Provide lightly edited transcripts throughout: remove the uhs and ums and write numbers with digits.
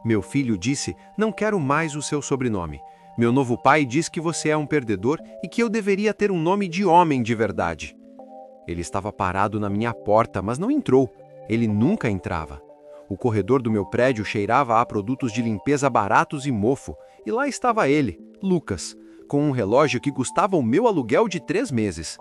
Meu filho disse: "Não quero mais o seu sobrenome. Meu novo pai diz que você é um perdedor e que eu deveria ter um nome de homem de verdade." Ele estava parado na minha porta, mas não entrou. Ele nunca entrava. O corredor do meu prédio cheirava a produtos de limpeza baratos e mofo, e lá estava ele, Lucas, com um relógio que custava o meu aluguel de 3 meses.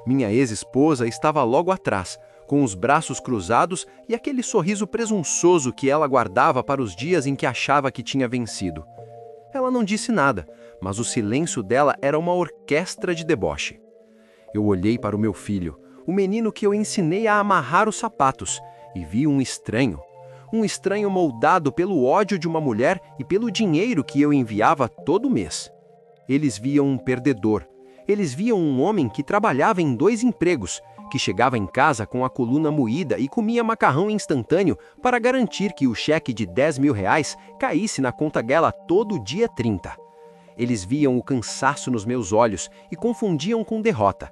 Minha ex-esposa estava logo atrás, com os braços cruzados e aquele sorriso presunçoso que ela guardava para os dias em que achava que tinha vencido. Ela não disse nada, mas o silêncio dela era uma orquestra de deboche. Eu olhei para o meu filho, o menino que eu ensinei a amarrar os sapatos, e vi um estranho moldado pelo ódio de uma mulher e pelo dinheiro que eu enviava todo mês. Eles viam um perdedor. Eles viam um homem que trabalhava em 2 empregos, que chegava em casa com a coluna moída e comia macarrão instantâneo para garantir que o cheque de 10 mil reais caísse na conta dela todo dia 30. Eles viam o cansaço nos meus olhos e confundiam com derrota.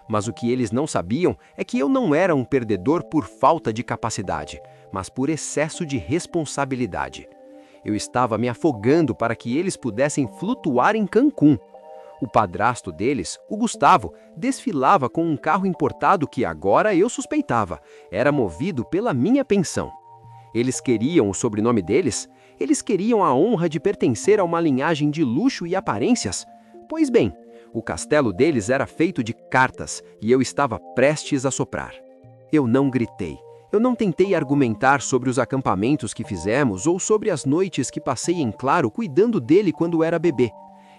Mas o que eles não sabiam é que eu não era um perdedor por falta de capacidade, mas por excesso de responsabilidade. Eu estava me afogando para que eles pudessem flutuar em Cancún. O padrasto deles, o Gustavo, desfilava com um carro importado que agora eu suspeitava, era movido pela minha pensão. Eles queriam o sobrenome deles? Eles queriam a honra de pertencer a uma linhagem de luxo e aparências? Pois bem, o castelo deles era feito de cartas e eu estava prestes a soprar. Eu não gritei. Eu não tentei argumentar sobre os acampamentos que fizemos ou sobre as noites que passei em claro cuidando dele quando era bebê.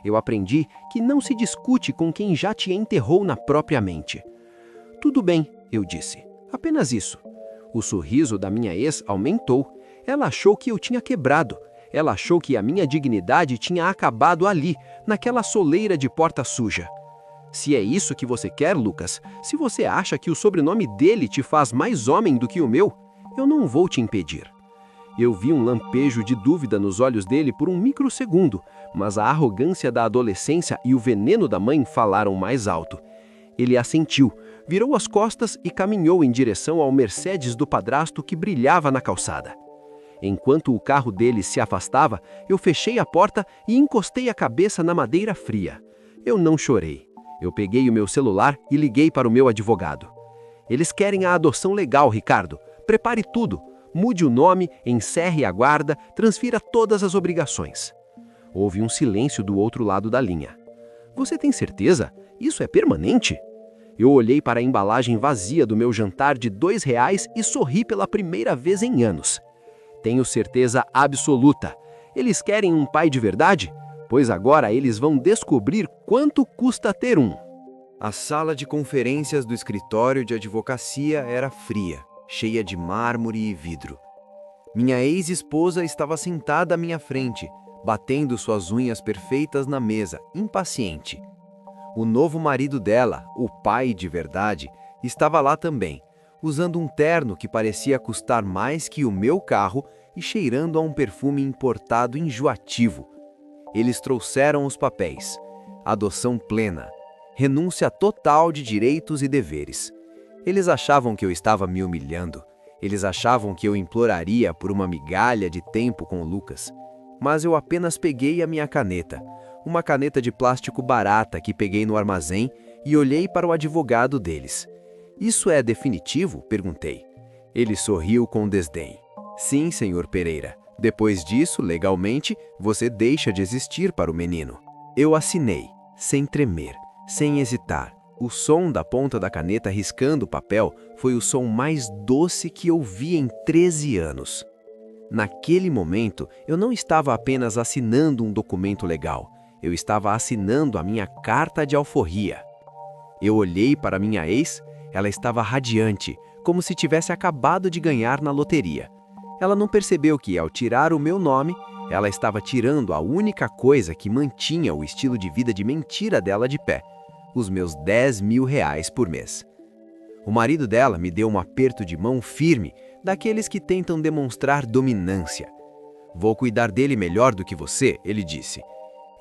Eu aprendi que não se discute com quem já te enterrou na própria mente. Tudo bem, eu disse. Apenas isso. O sorriso da minha ex aumentou. Ela achou que eu tinha quebrado. Ela achou que a minha dignidade tinha acabado ali, naquela soleira de porta suja. Se é isso que você quer, Lucas, se você acha que o sobrenome dele te faz mais homem do que o meu, eu não vou te impedir. Eu vi um lampejo de dúvida nos olhos dele por um microsegundo, mas a arrogância da adolescência e o veneno da mãe falaram mais alto. Ele assentiu, virou as costas e caminhou em direção ao Mercedes do padrasto que brilhava na calçada. Enquanto o carro dele se afastava, eu fechei a porta e encostei a cabeça na madeira fria. Eu não chorei. Eu peguei o meu celular e liguei para o meu advogado. Eles querem a adoção legal, Ricardo. Prepare tudo. Mude o nome, encerre a guarda, transfira todas as obrigações. Houve um silêncio do outro lado da linha. Você tem certeza? Isso é permanente? Eu olhei para a embalagem vazia do meu jantar de R$ 2 e sorri pela primeira vez em anos. Tenho certeza absoluta. Eles querem um pai de verdade? Pois agora eles vão descobrir quanto custa ter um. A sala de conferências do escritório de advocacia era fria, cheia de mármore e vidro. Minha ex-esposa estava sentada à minha frente, batendo suas unhas perfeitas na mesa, impaciente. O novo marido dela, o pai de verdade, estava lá também, usando um terno que parecia custar mais que o meu carro e cheirando a um perfume importado enjoativo. Eles trouxeram os papéis. Adoção plena. Renúncia total de direitos e deveres. Eles achavam que eu estava me humilhando. Eles achavam que eu imploraria por uma migalha de tempo com o Lucas. Mas eu apenas peguei a minha caneta, uma caneta de plástico barata que peguei no armazém, e olhei para o advogado deles. Isso é definitivo? Perguntei. Ele sorriu com desdém. Sim, senhor Pereira. Depois disso, legalmente, você deixa de existir para o menino. Eu assinei, sem tremer, sem hesitar. O som da ponta da caneta riscando o papel foi o som mais doce que eu vi em 13 anos. Naquele momento, eu não estava apenas assinando um documento legal. Eu estava assinando a minha carta de alforria. Eu olhei para minha ex, ela estava radiante, como se tivesse acabado de ganhar na loteria. Ela não percebeu que, ao tirar o meu nome, ela estava tirando a única coisa que mantinha o estilo de vida de mentira dela de pé, os meus 10 mil reais por mês. O marido dela me deu um aperto de mão firme, daqueles que tentam demonstrar dominância. Vou cuidar dele melhor do que você, ele disse.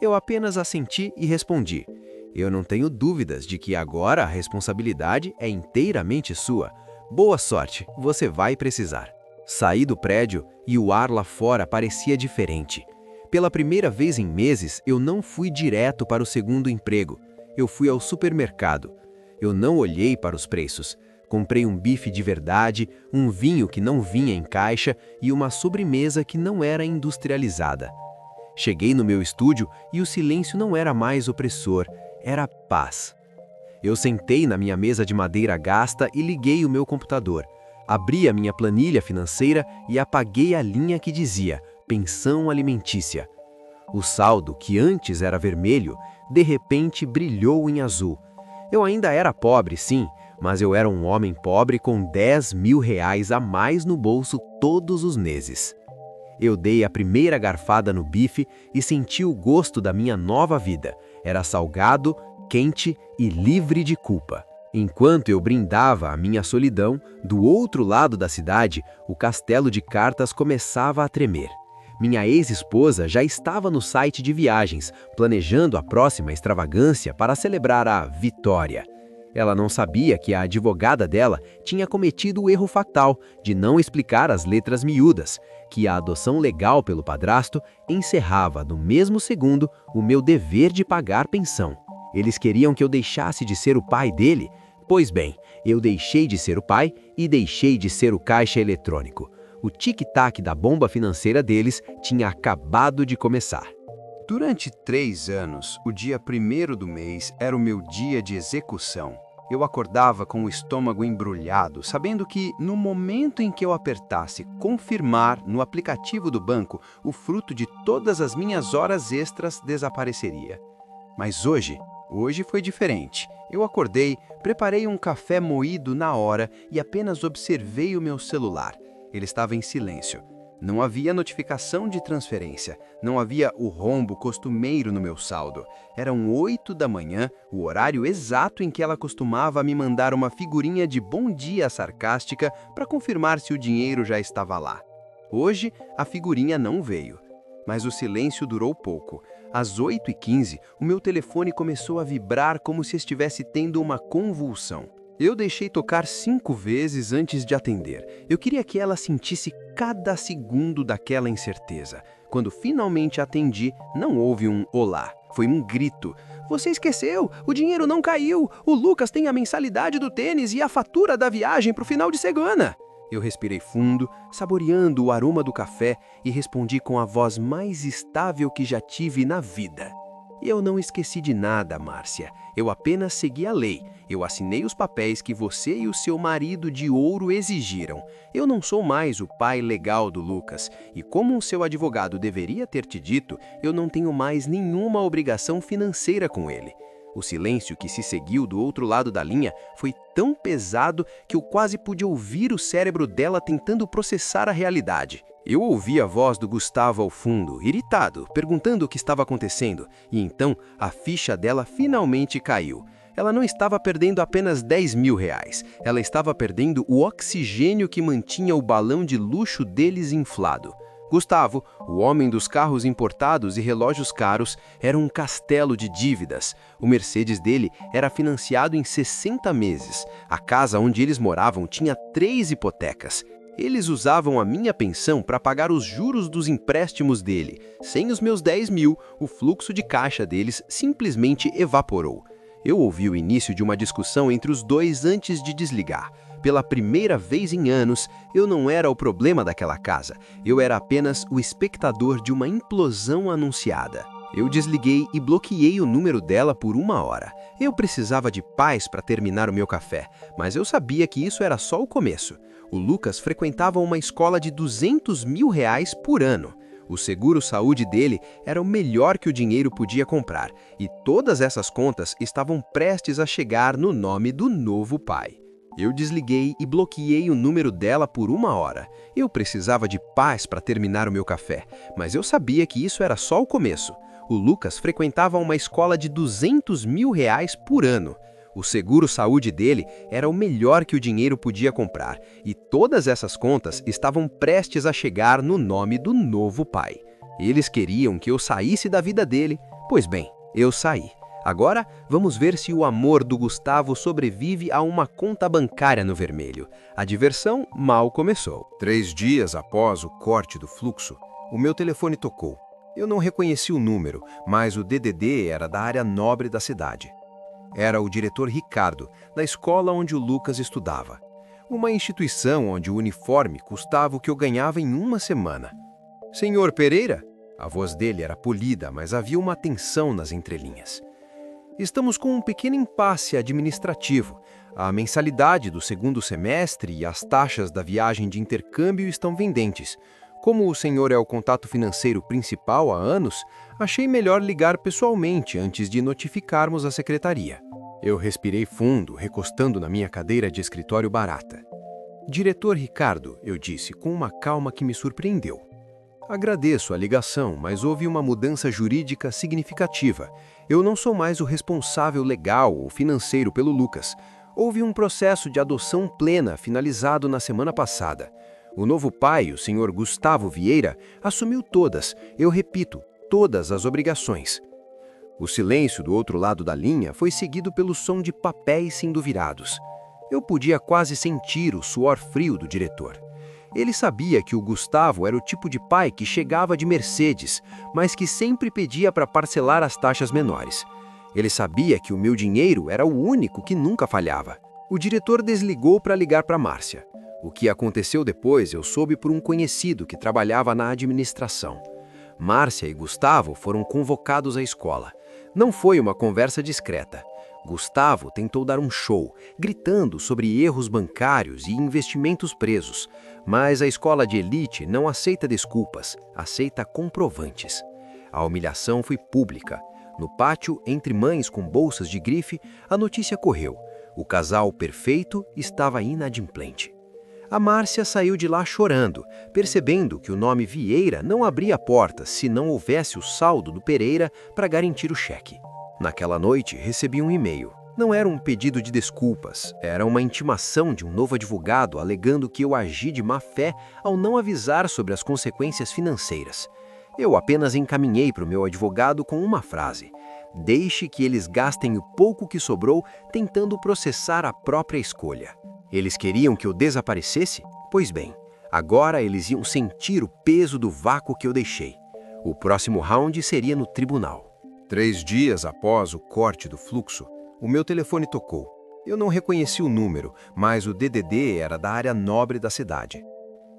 Eu apenas assenti e respondi. Eu não tenho dúvidas de que agora a responsabilidade é inteiramente sua. Boa sorte, você vai precisar. Saí do prédio e o ar lá fora parecia diferente. Pela primeira vez em meses, eu não fui direto para o segundo emprego. Eu fui ao supermercado. Eu não olhei para os preços. Comprei um bife de verdade, um vinho que não vinha em caixa e uma sobremesa que não era industrializada. Cheguei no meu estúdio e o silêncio não era mais opressor, era paz. Eu sentei na minha mesa de madeira gasta e liguei o meu computador. Abri a minha planilha financeira e apaguei a linha que dizia pensão alimentícia. O saldo, que antes era vermelho, de repente brilhou em azul. Eu ainda era pobre, sim, mas eu era um homem pobre com 10 mil reais a mais no bolso todos os meses. Eu dei a primeira garfada no bife e senti o gosto da minha nova vida. Era salgado, quente e livre de culpa. Enquanto eu brindava a minha solidão, do outro lado da cidade, o castelo de cartas começava a tremer. Minha ex-esposa já estava no site de viagens, planejando a próxima extravagância para celebrar a vitória. Ela não sabia que a advogada dela tinha cometido o erro fatal de não explicar as letras miúdas, que a adoção legal pelo padrasto encerrava no mesmo segundo o meu dever de pagar pensão. Eles queriam que eu deixasse de ser o pai dele? Pois bem, eu deixei de ser o pai e deixei de ser o caixa eletrônico. O tic-tac da bomba financeira deles tinha acabado de começar. Durante 3 anos, o dia 1º do mês era o meu dia de execução. Eu acordava com o estômago embrulhado, sabendo que, no momento em que eu apertasse confirmar no aplicativo do banco, o fruto de todas as minhas horas extras desapareceria. Mas hoje foi diferente. Eu acordei, preparei um café moído na hora e apenas observei o meu celular. Ele estava em silêncio. Não havia notificação de transferência, não havia o rombo costumeiro no meu saldo. Eram 8 da manhã, o horário exato em que ela costumava me mandar uma figurinha de bom dia sarcástica para confirmar se o dinheiro já estava lá. Hoje, a figurinha não veio. Mas o silêncio durou pouco. Às 8h15, o meu telefone começou a vibrar como se estivesse tendo uma convulsão. Eu deixei tocar 5 vezes antes de atender. Eu queria que ela sentisse cada segundo daquela incerteza. Quando finalmente atendi, não houve um olá. Foi um grito. Você esqueceu! O dinheiro não caiu! O Lucas tem a mensalidade do tênis e a fatura da viagem para o final de semana! Eu respirei fundo, saboreando o aroma do café e respondi com a voz mais estável que já tive na vida. Eu não esqueci de nada, Márcia. Eu apenas segui a lei. Eu assinei os papéis que você e o seu marido de ouro exigiram. Eu não sou mais o pai legal do Lucas. E como o seu advogado deveria ter te dito, eu não tenho mais nenhuma obrigação financeira com ele. O silêncio que se seguiu do outro lado da linha foi tão pesado que eu quase pude ouvir o cérebro dela tentando processar a realidade. Eu ouvi a voz do Gustavo ao fundo, irritado, perguntando o que estava acontecendo, e então a ficha dela finalmente caiu. Ela não estava perdendo apenas 10 mil reais, ela estava perdendo o oxigênio que mantinha o balão de luxo deles inflado. Gustavo, o homem dos carros importados e relógios caros, era um castelo de dívidas. O Mercedes dele era financiado em 60 meses. A casa onde eles moravam tinha 3 hipotecas. Eles usavam a minha pensão para pagar os juros dos empréstimos dele. Sem os meus 10 mil, o fluxo de caixa deles simplesmente evaporou. Eu ouvi o início de uma discussão entre os dois antes de desligar. Pela primeira vez em anos, eu não era o problema daquela casa. Eu era apenas o espectador de uma implosão anunciada. Eu desliguei e bloqueei o número dela por 1 hora. Eu precisava de paz para terminar o meu café, mas eu sabia que isso era só o começo. O Lucas frequentava uma escola de 200 mil reais por ano. O seguro-saúde dele era o melhor que o dinheiro podia comprar, e todas essas contas estavam prestes a chegar no nome do novo pai. Eu desliguei e bloqueei o número dela por 1 hora. Eu precisava de paz para terminar o meu café, mas eu sabia que isso era só o começo. O Lucas frequentava uma escola de 200 mil reais por ano. O seguro-saúde dele era o melhor que o dinheiro podia comprar, e todas essas contas estavam prestes a chegar no nome do novo pai. Eles queriam que eu saísse da vida dele. Pois bem, eu saí. Agora, vamos ver se o amor do Gustavo sobrevive a uma conta bancária no vermelho. A diversão mal começou. 3 dias após o corte do fluxo, o meu telefone tocou. Eu não reconheci o número, mas o DDD era da área nobre da cidade. Era o diretor Ricardo, da escola onde o Lucas estudava. Uma instituição onde o uniforme custava o que eu ganhava em uma semana. Senhor Pereira? A voz dele era polida, mas havia uma tensão nas entrelinhas. Estamos com um pequeno impasse administrativo. A mensalidade do segundo semestre e as taxas da viagem de intercâmbio estão pendentes. Como o senhor é o contato financeiro principal há anos, achei melhor ligar pessoalmente antes de notificarmos a secretaria. Eu respirei fundo, recostando na minha cadeira de escritório barata. Diretor Ricardo, eu disse com uma calma que me surpreendeu. Agradeço a ligação, mas houve uma mudança jurídica significativa. Eu não sou mais o responsável legal ou financeiro pelo Lucas. Houve um processo de adoção plena finalizado na semana passada. O novo pai, o senhor Gustavo Vieira, assumiu todas, eu repito, todas as obrigações. O silêncio do outro lado da linha foi seguido pelo som de papéis sendo virados. Eu podia quase sentir o suor frio do diretor. Ele sabia que o Gustavo era o tipo de pai que chegava de Mercedes, mas que sempre pedia para parcelar as taxas menores. Ele sabia que o meu dinheiro era o único que nunca falhava. O diretor desligou para ligar para Márcia. O que aconteceu depois eu soube por um conhecido que trabalhava na administração. Márcia e Gustavo foram convocados à escola. Não foi uma conversa discreta. Gustavo tentou dar um show, gritando sobre erros bancários e investimentos presos. Mas a escola de elite não aceita desculpas, aceita comprovantes. A humilhação foi pública. No pátio, entre mães com bolsas de grife, a notícia correu. O casal perfeito estava inadimplente. A Márcia saiu de lá chorando, percebendo que o nome Vieira não abria a porta se não houvesse o saldo do Pereira para garantir o cheque. Naquela noite, recebi um e-mail. Não era um pedido de desculpas, era uma intimação de um novo advogado alegando que eu agi de má fé ao não avisar sobre as consequências financeiras. Eu apenas encaminhei para o meu advogado com uma frase: deixe que eles gastem o pouco que sobrou tentando processar a própria escolha. Eles queriam que eu desaparecesse? Pois bem, agora eles iam sentir o peso do vácuo que eu deixei. O próximo round seria no tribunal. 3 dias após o corte do fluxo, o meu telefone tocou. Eu não reconheci o número, mas o DDD era da área nobre da cidade.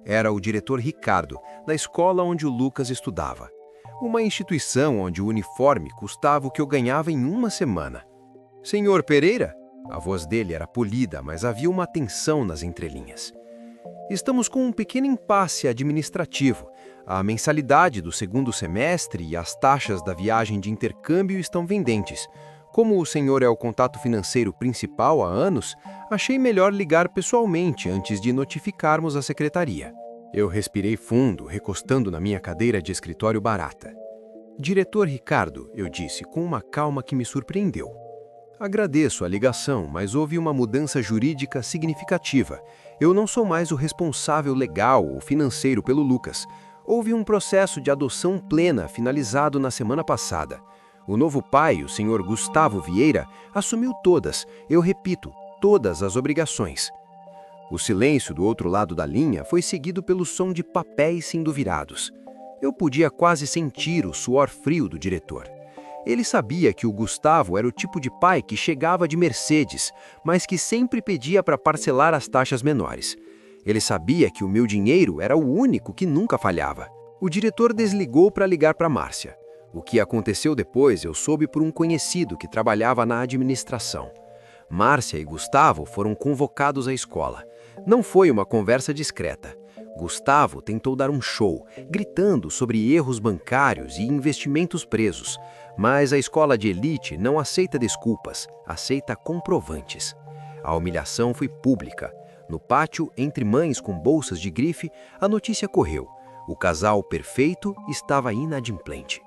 Era o diretor Ricardo, da escola onde o Lucas estudava. Uma instituição onde o uniforme custava o que eu ganhava em uma semana. Senhor Pereira? A voz dele era polida, mas havia uma tensão nas entrelinhas. Estamos com um pequeno impasse administrativo. A mensalidade do segundo semestre e as taxas da viagem de intercâmbio estão pendentes. Como o senhor é o contato financeiro principal há anos, achei melhor ligar pessoalmente antes de notificarmos a secretaria. Eu respirei fundo, recostando na minha cadeira de escritório barata. Diretor Ricardo, eu disse com uma calma que me surpreendeu. Agradeço a ligação, mas houve uma mudança jurídica significativa. Eu não sou mais o responsável legal ou financeiro pelo Lucas. Houve um processo de adoção plena finalizado na semana passada. O novo pai, o senhor Gustavo Vieira, assumiu todas, eu repito, todas as obrigações. O silêncio do outro lado da linha foi seguido pelo som de papéis sendo virados. Eu podia quase sentir o suor frio do diretor. Ele sabia que o Gustavo era o tipo de pai que chegava de Mercedes, mas que sempre pedia para parcelar as taxas menores. Ele sabia que o meu dinheiro era o único que nunca falhava. O diretor desligou para ligar para Márcia. O que aconteceu depois eu soube por um conhecido que trabalhava na administração. Márcia e Gustavo foram convocados à escola. Não foi uma conversa discreta. Gustavo tentou dar um show, gritando sobre erros bancários e investimentos presos. Mas a escola de elite não aceita desculpas, aceita comprovantes. A humilhação foi pública. No pátio, entre mães com bolsas de grife, a notícia correu. O casal perfeito estava inadimplente.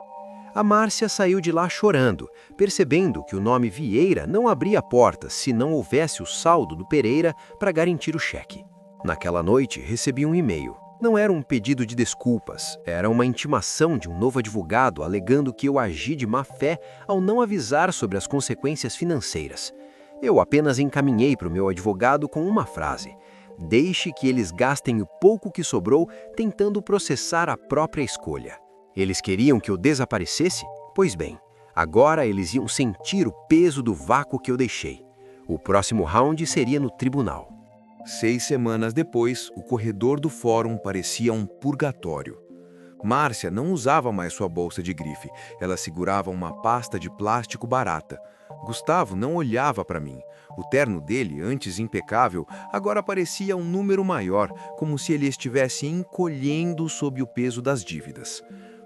A Márcia saiu de lá chorando, percebendo que o nome Vieira não abria a porta se não houvesse o saldo do Pereira para garantir o cheque. Naquela noite, recebi um e-mail. Não era um pedido de desculpas, era uma intimação de um novo advogado alegando que eu agi de má fé ao não avisar sobre as consequências financeiras. Eu apenas encaminhei para o meu advogado com uma frase: deixe que eles gastem o pouco que sobrou tentando processar a própria escolha. Eles queriam que eu desaparecesse? Pois bem, agora eles iam sentir o peso do vácuo que eu deixei. O próximo round seria no tribunal. 6 semanas depois, o corredor do fórum parecia um purgatório. Márcia não usava mais sua bolsa de grife, ela segurava uma pasta de plástico barata. Gustavo não olhava para mim. O terno dele, antes impecável, agora parecia um número maior, como se ele estivesse encolhendo sob o peso das dívidas.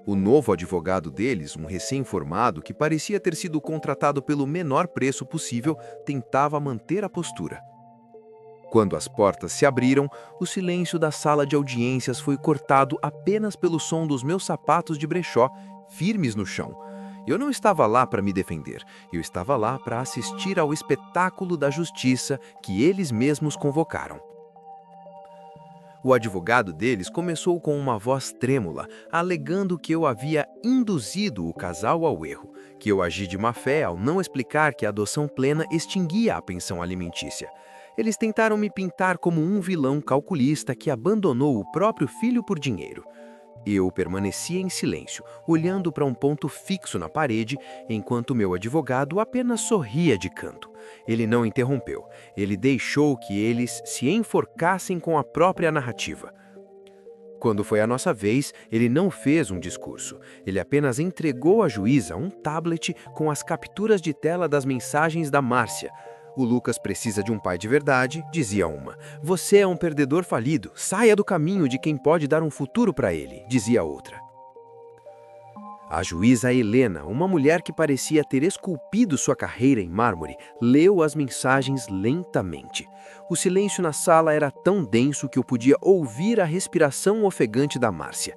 O novo advogado deles, um recém-formado que parecia ter sido contratado pelo menor preço possível, tentava manter a postura. Quando as portas se abriram, o silêncio da sala de audiências foi cortado apenas pelo som dos meus sapatos de brechó, firmes no chão. Eu não estava lá para me defender, eu estava lá para assistir ao espetáculo da justiça que eles mesmos convocaram. O advogado deles começou com uma voz trêmula, alegando que eu havia induzido o casal ao erro, que eu agi de má fé ao não explicar que a adoção plena extinguia a pensão alimentícia. Eles tentaram me pintar como um vilão calculista que abandonou o próprio filho por dinheiro. Eu permanecia em silêncio, olhando para um ponto fixo na parede, enquanto meu advogado apenas sorria de canto. Ele não interrompeu, ele deixou que eles se enforcassem com a própria narrativa. Quando foi a nossa vez, ele não fez um discurso. Ele apenas entregou à juíza um tablet com as capturas de tela das mensagens da Márcia. O Lucas precisa de um pai de verdade, dizia uma. Você é um perdedor falido, saia do caminho de quem pode dar um futuro para ele, dizia outra. A juíza Helena, uma mulher que parecia ter esculpido sua carreira em mármore, leu as mensagens lentamente. O silêncio na sala era tão denso que eu podia ouvir a respiração ofegante da Márcia.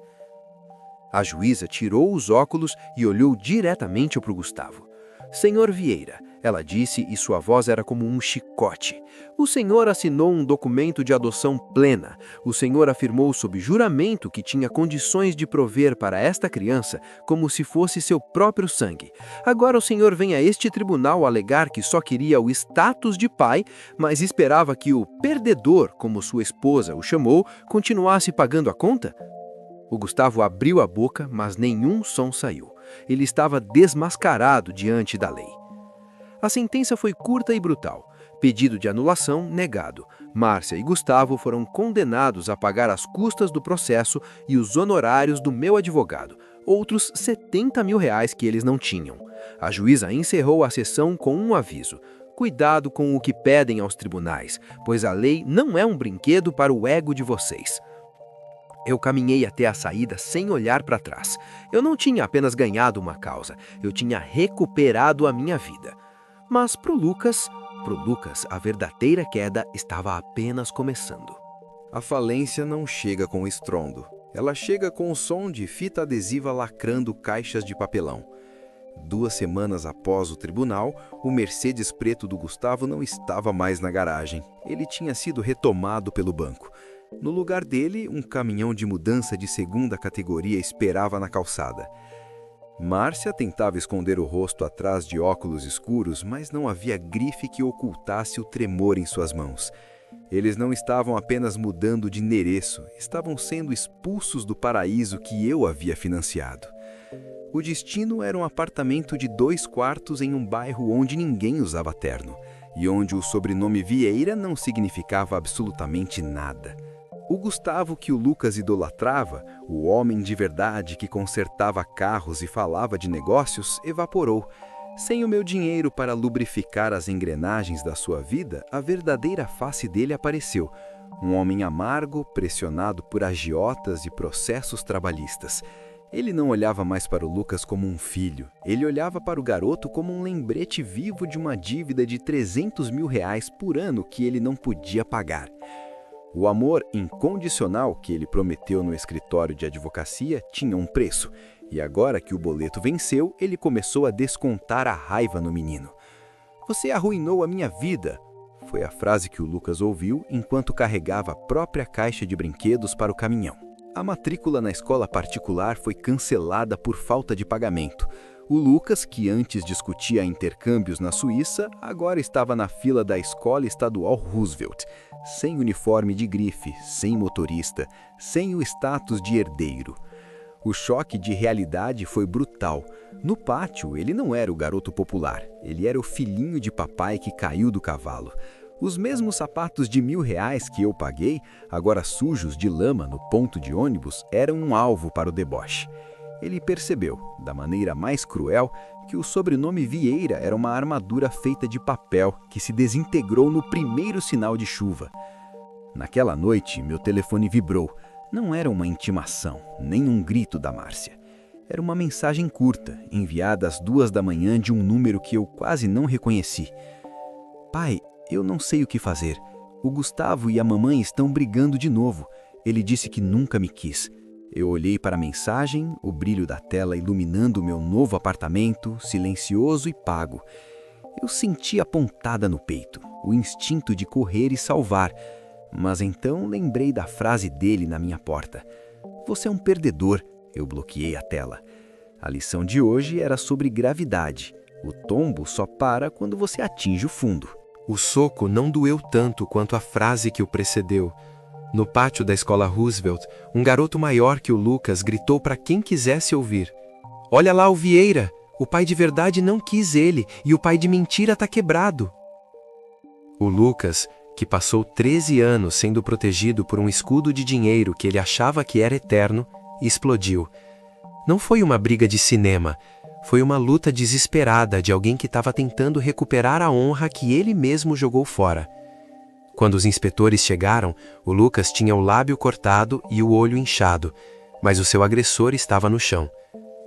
A juíza tirou os óculos e olhou diretamente para o Gustavo. Senhor Vieira, ela disse e sua voz era como um chicote. O senhor assinou um documento de adoção plena. O senhor afirmou sob juramento que tinha condições de prover para esta criança como se fosse seu próprio sangue. Agora o senhor vem a este tribunal alegar que só queria o status de pai, mas esperava que o perdedor, como sua esposa o chamou, continuasse pagando a conta? O Gustavo abriu a boca, mas nenhum som saiu. Ele estava desmascarado diante da lei. A sentença foi curta e brutal. Pedido de anulação negado. Márcia e Gustavo foram condenados a pagar as custas do processo e os honorários do meu advogado, outros R$70 mil que eles não tinham. A juíza encerrou a sessão com um aviso. Cuidado com o que pedem aos tribunais, pois a lei não é um brinquedo para o ego de vocês. Eu caminhei até a saída sem olhar para trás. Eu não tinha apenas ganhado uma causa, eu tinha recuperado a minha vida. Mas pro Lucas, a verdadeira queda estava apenas começando. A falência não chega com estrondo. Ela chega com o som de fita adesiva lacrando caixas de papelão. 2 semanas após o tribunal, o Mercedes preto do Gustavo não estava mais na garagem. Ele tinha sido retomado pelo banco. No lugar dele, um caminhão de mudança de segunda categoria esperava na calçada. Márcia tentava esconder o rosto atrás de óculos escuros, mas não havia grife que ocultasse o tremor em suas mãos. Eles não estavam apenas mudando de endereço, estavam sendo expulsos do paraíso que eu havia financiado. O destino era um apartamento de 2 quartos em um bairro onde ninguém usava terno, e onde o sobrenome Vieira não significava absolutamente nada. O Gustavo que o Lucas idolatrava, o homem de verdade que consertava carros e falava de negócios, evaporou. Sem o meu dinheiro para lubrificar as engrenagens da sua vida, a verdadeira face dele apareceu. Um homem amargo, pressionado por agiotas e processos trabalhistas. Ele não olhava mais para o Lucas como um filho. Ele olhava para o garoto como um lembrete vivo de uma dívida de R$300 mil por ano que ele não podia pagar. O amor incondicional que ele prometeu no escritório de advocacia tinha um preço, e agora que o boleto venceu, ele começou a descontar a raiva no menino. "Você arruinou a minha vida", foi a frase que o Lucas ouviu enquanto carregava a própria caixa de brinquedos para o caminhão. A matrícula na escola particular foi cancelada por falta de pagamento. O Lucas, que antes discutia intercâmbios na Suíça, agora estava na fila da escola estadual Roosevelt, sem uniforme de grife, sem motorista, sem o status de herdeiro. O choque de realidade foi brutal. No pátio, ele não era o garoto popular, ele era o filhinho de papai que caiu do cavalo. Os mesmos sapatos de R$ 1.000 que eu paguei, agora sujos de lama no ponto de ônibus, eram um alvo para o deboche. Ele percebeu, da maneira mais cruel, que o sobrenome Vieira era uma armadura feita de papel que se desintegrou no primeiro sinal de chuva. Naquela noite, meu telefone vibrou. Não era uma intimação, nem um grito da Márcia. Era uma mensagem curta, enviada às 2 da manhã de um número que eu quase não reconheci. Pai, eu não sei o que fazer. O Gustavo e a mamãe estão brigando de novo. Ele disse que nunca me quis. Eu olhei para a mensagem, o brilho da tela iluminando o meu novo apartamento, silencioso e pago. Eu senti a pontada no peito, o instinto de correr e salvar. Mas então lembrei da frase dele na minha porta. Você é um perdedor. Eu bloqueei a tela. A lição de hoje era sobre gravidade. O tombo só para quando você atinge o fundo. O soco não doeu tanto quanto a frase que o precedeu. No pátio da escola Roosevelt, um garoto maior que o Lucas gritou para quem quisesse ouvir. Olha lá o Vieira! O pai de verdade não quis ele e o pai de mentira tá quebrado. O Lucas, que passou 13 anos sendo protegido por um escudo de dinheiro que ele achava que era eterno, explodiu. Não foi uma briga de cinema. Foi uma luta desesperada de alguém que estava tentando recuperar a honra que ele mesmo jogou fora. Quando os inspetores chegaram, o Lucas tinha o lábio cortado e o olho inchado, mas o seu agressor estava no chão.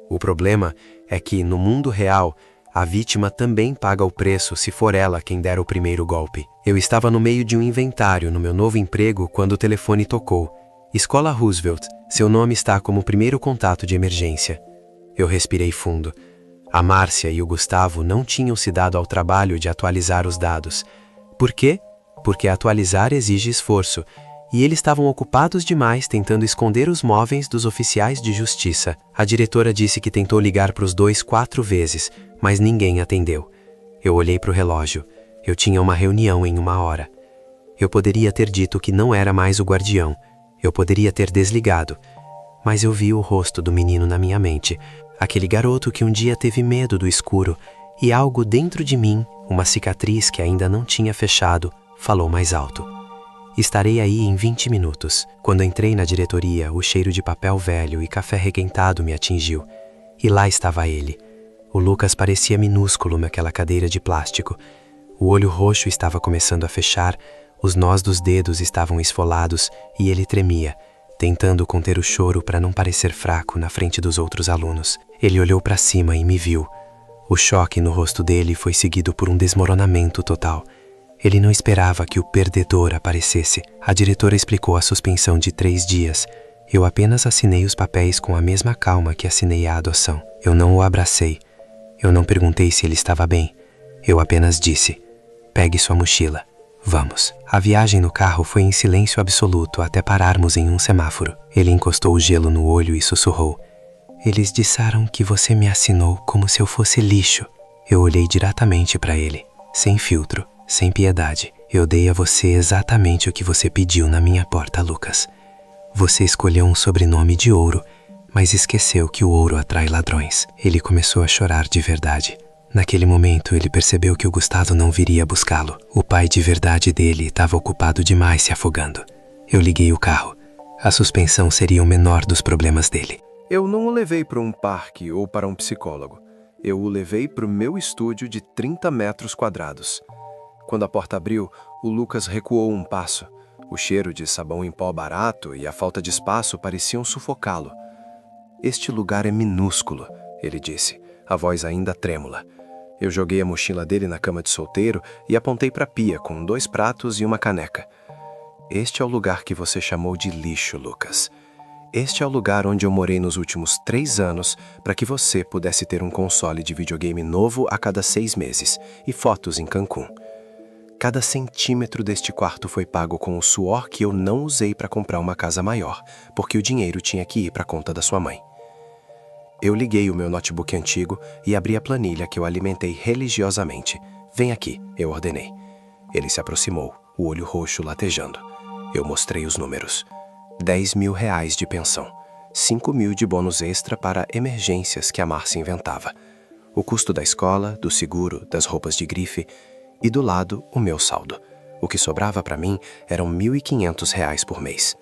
O problema é que, no mundo real, a vítima também paga o preço se for ela quem der o primeiro golpe. Eu estava no meio de um inventário no meu novo emprego quando o telefone tocou. Escola Roosevelt, seu nome está como primeiro contato de emergência. Eu respirei fundo. A Márcia e o Gustavo não tinham se dado ao trabalho de atualizar os dados. Por quê? Porque atualizar exige esforço, e eles estavam ocupados demais tentando esconder os móveis dos oficiais de justiça. A diretora disse que tentou ligar para os dois 4 vezes, mas ninguém atendeu. Eu olhei para o relógio. Eu tinha uma reunião em 1 hora. Eu poderia ter dito que não era mais o guardião. Eu poderia ter desligado. Mas eu vi o rosto do menino na minha mente. Aquele garoto que um dia teve medo do escuro, e algo dentro de mim, uma cicatriz que ainda não tinha fechado, falou mais alto. Estarei aí em 20 minutos. Quando entrei na diretoria, o cheiro de papel velho e café requentado me atingiu. E lá estava ele. O Lucas parecia minúsculo naquela cadeira de plástico. O olho roxo estava começando a fechar, os nós dos dedos estavam esfolados e ele tremia, tentando conter o choro para não parecer fraco na frente dos outros alunos. Ele olhou para cima e me viu. O choque no rosto dele foi seguido por um desmoronamento total. Ele não esperava que o perdedor aparecesse. A diretora explicou a suspensão de 3 dias. Eu apenas assinei os papéis com a mesma calma que assinei a adoção. Eu não o abracei. Eu não perguntei se ele estava bem. Eu apenas disse: pegue sua mochila. Vamos. A viagem no carro foi em silêncio absoluto até pararmos em um semáforo. Ele encostou o gelo no olho e sussurrou: eles disseram que você me assinou como se eu fosse lixo. Eu olhei diretamente para ele, sem filtro, sem piedade. Eu dei a você exatamente o que você pediu na minha porta, Lucas. Você escolheu um sobrenome de ouro, mas esqueceu que o ouro atrai ladrões. Ele começou a chorar de verdade. Naquele momento, ele percebeu que o Gustavo não viria buscá-lo. O pai de verdade dele estava ocupado demais se afogando. Eu liguei o carro. A suspensão seria o menor dos problemas dele. Eu não o levei para um parque ou para um psicólogo. Eu o levei para o meu estúdio de 30 metros quadrados. Quando a porta abriu, o Lucas recuou um passo. O cheiro de sabão em pó barato e a falta de espaço pareciam sufocá-lo. Este lugar é minúsculo, ele disse, a voz ainda trêmula. Eu joguei a mochila dele na cama de solteiro e apontei para a pia com 2 pratos e uma caneca. Este é o lugar que você chamou de lixo, Lucas. Este é o lugar onde eu morei nos últimos 3 anos para que você pudesse ter um console de videogame novo a cada 6 meses e fotos em Cancún. Cada centímetro deste quarto foi pago com o suor que eu não usei para comprar uma casa maior, porque o dinheiro tinha que ir para a conta da sua mãe. Eu liguei o meu notebook antigo e abri a planilha que eu alimentei religiosamente. Vem aqui, eu ordenei. Ele se aproximou, o olho roxo latejando. Eu mostrei os números. R$ 10.000 de pensão. 5.000 de bônus extra para emergências que a Márcia inventava. O custo da escola, do seguro, das roupas de grife e do lado o meu saldo. O que sobrava para mim eram R$ 1.500 por mês.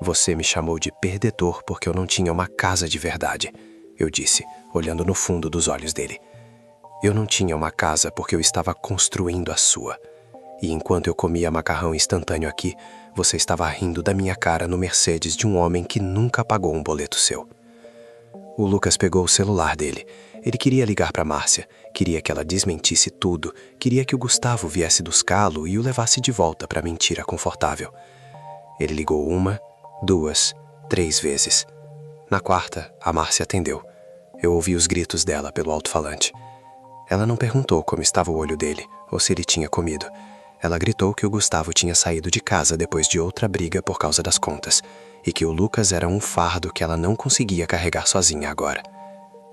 Você me chamou de perdedor porque eu não tinha uma casa de verdade, eu disse, olhando no fundo dos olhos dele. Eu não tinha uma casa porque eu estava construindo a sua. E enquanto eu comia macarrão instantâneo aqui, você estava rindo da minha cara no Mercedes de um homem que nunca pagou um boleto seu. O Lucas pegou o celular dele. Ele queria ligar para Márcia, queria que ela desmentisse tudo, queria que o Gustavo viesse buscá-lo e o levasse de volta para a mentira confortável. Ele ligou 1, 2, 3 vezes. Na quarta, a Márcia atendeu. Eu ouvi os gritos dela pelo alto-falante. Ela não perguntou como estava o olho dele ou se ele tinha comido. Ela gritou que o Gustavo tinha saído de casa depois de outra briga por causa das contas e que o Lucas era um fardo que ela não conseguia carregar sozinha agora.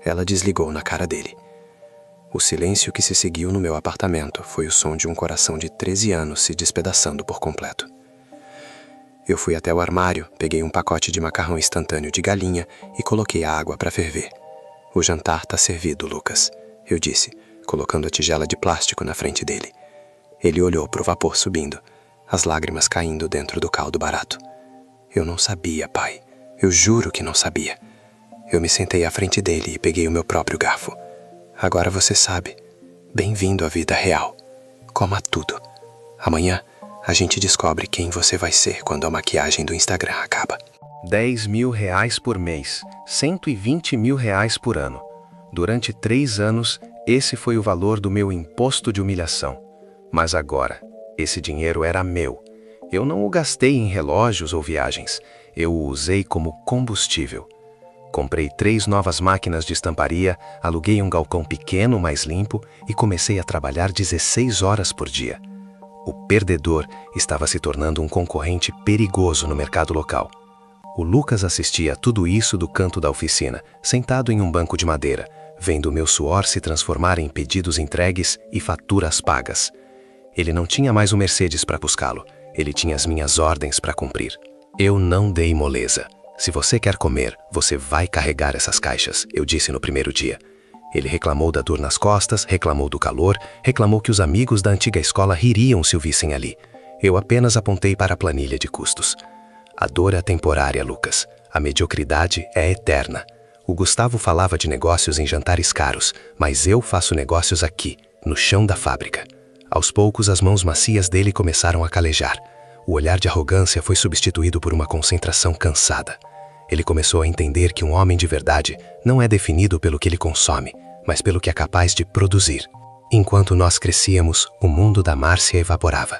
Ela desligou na cara dele. O silêncio que se seguiu no meu apartamento foi o som de um coração de 13 anos se despedaçando por completo. Eu fui até o armário, peguei um pacote de macarrão instantâneo de galinha e coloquei a água para ferver. O jantar tá servido, Lucas, eu disse, colocando a tigela de plástico na frente dele. Ele olhou para o vapor subindo, as lágrimas caindo dentro do caldo barato. Eu não sabia, pai. Eu juro que não sabia. Eu me sentei à frente dele e peguei o meu próprio garfo. Agora você sabe. Bem-vindo à vida real. Coma tudo. Amanhã, a gente descobre quem você vai ser quando a maquiagem do Instagram acaba. R$ 10.000 por mês, R$ 120.000 por ano. Durante 3 anos, esse foi o valor do meu imposto de humilhação. Mas agora, esse dinheiro era meu. Eu não o gastei em relógios ou viagens. Eu o usei como combustível. Comprei 3 novas máquinas de estamparia, aluguei um galpão pequeno, mais limpo e comecei a trabalhar 16 horas por dia. O perdedor estava se tornando um concorrente perigoso no mercado local. O Lucas assistia a tudo isso do canto da oficina, sentado em um banco de madeira, vendo o meu suor se transformar em pedidos entregues e faturas pagas. Ele não tinha mais o Mercedes para buscá-lo. Ele tinha as minhas ordens para cumprir. Eu não dei moleza. Se você quer comer, você vai carregar essas caixas, eu disse no primeiro dia. Ele reclamou da dor nas costas, reclamou do calor, reclamou que os amigos da antiga escola ririam se o vissem ali. Eu apenas apontei para a planilha de custos. A dor é temporária, Lucas. A mediocridade é eterna. O Gustavo falava de negócios em jantares caros, mas eu faço negócios aqui, no chão da fábrica. Aos poucos, as mãos macias dele começaram a calejar. O olhar de arrogância foi substituído por uma concentração cansada. Ele começou a entender que um homem de verdade não é definido pelo que ele consome, mas pelo que é capaz de produzir. Enquanto nós crescíamos, o mundo da Márcia evaporava.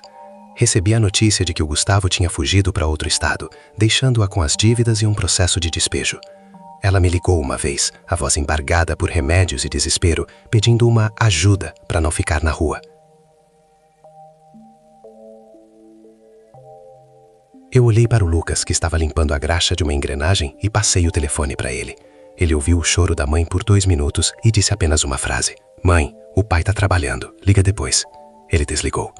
Recebi a notícia de que o Gustavo tinha fugido para outro estado, deixando-a com as dívidas e um processo de despejo. Ela me ligou uma vez, a voz embargada por remédios e desespero, pedindo uma ajuda para não ficar na rua. Eu olhei para o Lucas, que estava limpando a graxa de uma engrenagem, e passei o telefone para ele. Ele ouviu o choro da mãe por 2 minutos e disse apenas uma frase. Mãe, o pai tá trabalhando, liga depois. Ele desligou.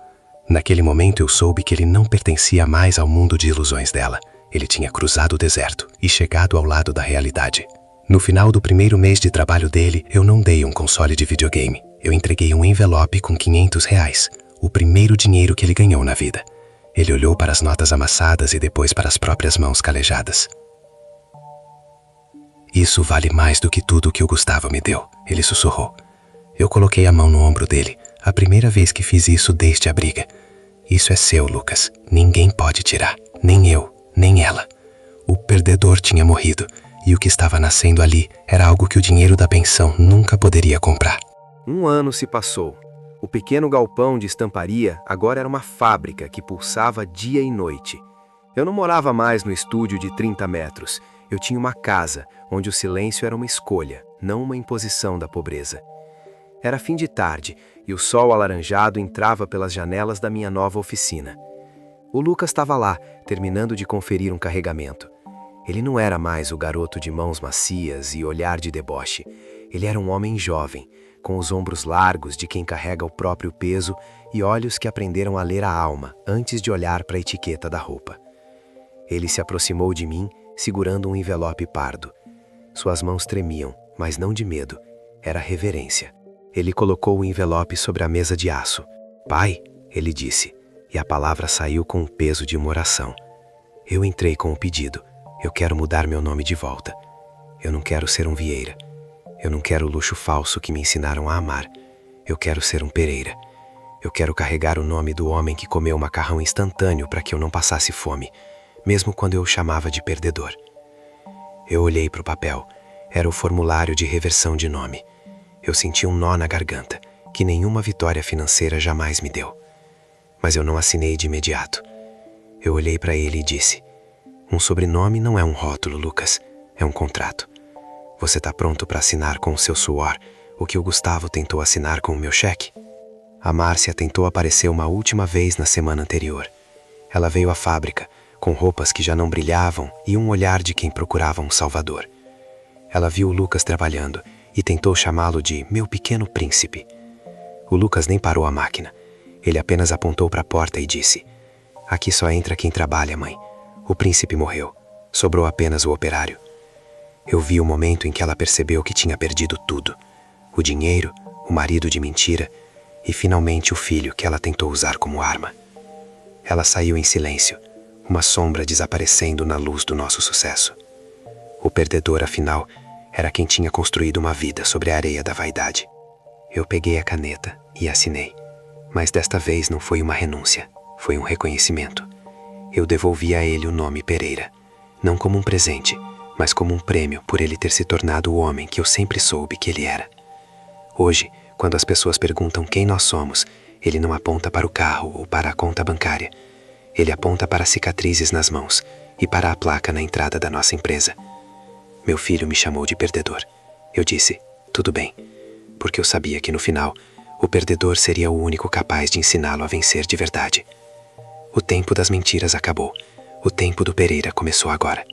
Naquele momento eu soube que ele não pertencia mais ao mundo de ilusões dela. Ele tinha cruzado o deserto e chegado ao lado da realidade. No final do primeiro mês de trabalho dele, eu não dei um console de videogame. Eu entreguei um envelope com R$ 500, o primeiro dinheiro que ele ganhou na vida. Ele olhou para as notas amassadas e depois para as próprias mãos calejadas. Isso vale mais do que tudo que o Gustavo me deu, ele sussurrou. Eu coloquei a mão no ombro dele, a primeira vez que fiz isso desde a briga. Isso é seu, Lucas. Ninguém pode tirar. Nem eu, nem ela. O perdedor tinha morrido, e o que estava nascendo ali era algo que o dinheiro da pensão nunca poderia comprar. 1 ano se passou. O pequeno galpão de estamparia agora era uma fábrica que pulsava dia e noite. Eu não morava mais no estúdio de 30 metros. Eu tinha uma casa, onde o silêncio era uma escolha, não uma imposição da pobreza. Era fim de tarde e o sol alaranjado entrava pelas janelas da minha nova oficina. O Lucas estava lá, terminando de conferir um carregamento. Ele não era mais o garoto de mãos macias e olhar de deboche. Ele era um homem jovem, com os ombros largos de quem carrega o próprio peso e olhos que aprenderam a ler a alma antes de olhar para a etiqueta da roupa. Ele se aproximou de mim, segurando um envelope pardo. Suas mãos tremiam, mas não de medo, era reverência. Ele colocou o envelope sobre a mesa de aço. "Pai", ele disse, e a palavra saiu com o peso de uma oração. Eu entrei com o pedido. Eu quero mudar meu nome de volta. Eu não quero ser um Vieira. Eu não quero o luxo falso que me ensinaram a amar. Eu quero ser um Pereira. Eu quero carregar o nome do homem que comeu macarrão instantâneo para que eu não passasse fome, mesmo quando eu o chamava de perdedor. Eu olhei para o papel. Era o formulário de reversão de nome. Eu senti um nó na garganta, que nenhuma vitória financeira jamais me deu. Mas eu não assinei de imediato. Eu olhei para ele e disse: "Um sobrenome não é um rótulo, Lucas. É um contrato. Você está pronto para assinar com o seu suor o que o Gustavo tentou assinar com o meu cheque?" A Márcia tentou aparecer uma última vez na semana anterior. Ela veio à fábrica, com roupas que já não brilhavam e um olhar de quem procurava um salvador. Ela viu o Lucas trabalhando e tentou chamá-lo de meu pequeno príncipe. O Lucas nem parou a máquina. Ele apenas apontou para a porta e disse: "Aqui só entra quem trabalha, mãe. O príncipe morreu. Sobrou apenas o operário." Eu vi o momento em que ela percebeu que tinha perdido tudo. O dinheiro, o marido de mentira e finalmente o filho que ela tentou usar como arma. Ela saiu em silêncio, uma sombra desaparecendo na luz do nosso sucesso. O perdedor, afinal, era quem tinha construído uma vida sobre a areia da vaidade. Eu peguei a caneta e assinei. Mas desta vez não foi uma renúncia, foi um reconhecimento. Eu devolvi a ele o nome Pereira, não como um presente, mas como um prêmio por ele ter se tornado o homem que eu sempre soube que ele era. Hoje, quando as pessoas perguntam quem nós somos, ele não aponta para o carro ou para a conta bancária. Ele aponta para as cicatrizes nas mãos e para a placa na entrada da nossa empresa. Meu filho me chamou de perdedor. Eu disse: "Tudo bem", porque eu sabia que no final, o perdedor seria o único capaz de ensiná-lo a vencer de verdade. O tempo das mentiras acabou. O tempo do Pereira começou agora.